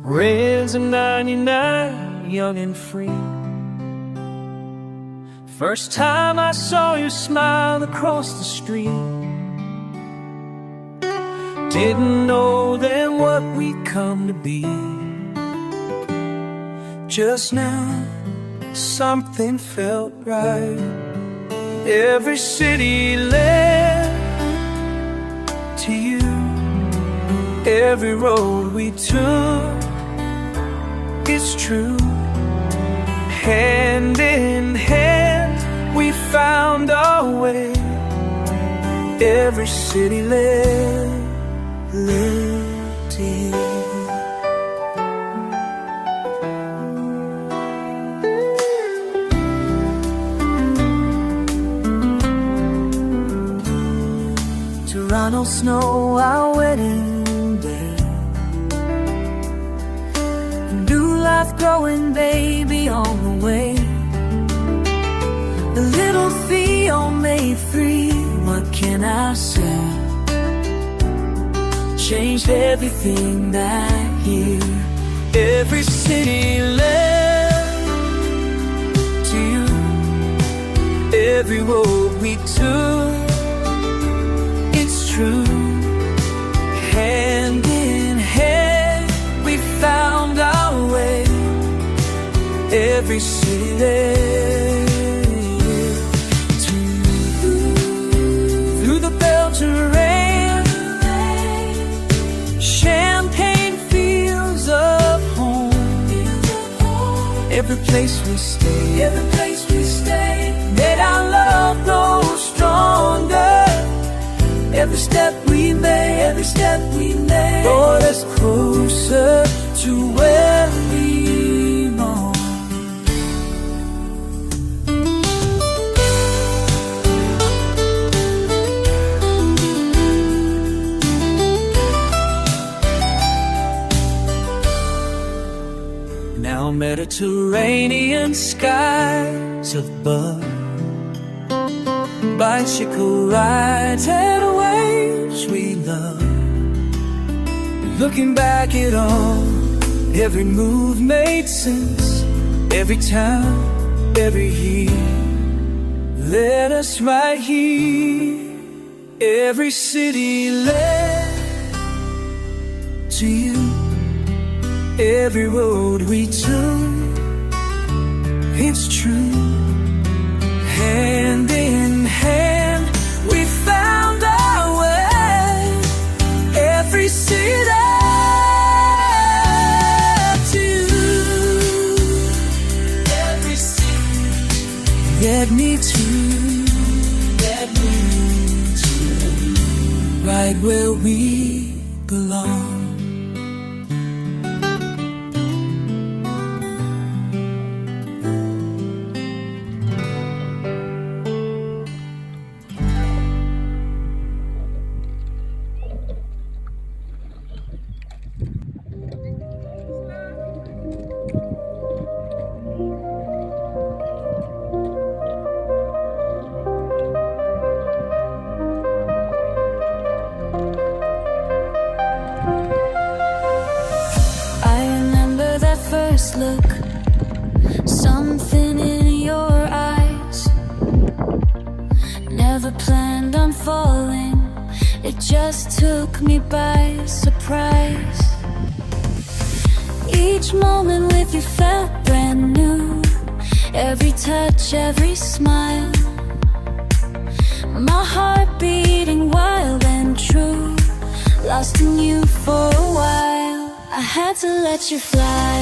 Reds of 99, young and free. First time I saw you smile across the street. Didn't know then what we'd come to be. Just now, something felt right. Every city led to you. Every road we took, it's true. Hand in hand, we found our way. Every city led to you. Toronto snow, our wedding day. New life growing, baby, on the way. The little Theo made free, what can I say? Changed everything that year. Every city led to you. Every road we took, it's true. Hand in hand, we found our way. Every city led to you. Through the Belgian rain, champagne fields of home. Every place we stayed, made our love grow stronger. Every step we made, brought us closer to where we belong. Now Mediterranean skies above, bicycle rides and waves we love. Looking back at all, every move made sense. Every town, every year led us right here. Every city led to you. Every road we took, it's true. Hand in hand, we found our way. Every city to you. Every city led me to right where we belong. Look, something in your eyes. Never planned on falling, it just took me by surprise. Each moment with you felt brand new. Every touch, every smile. My heart beating wild and true. Lost in you for a while, I had to let you fly.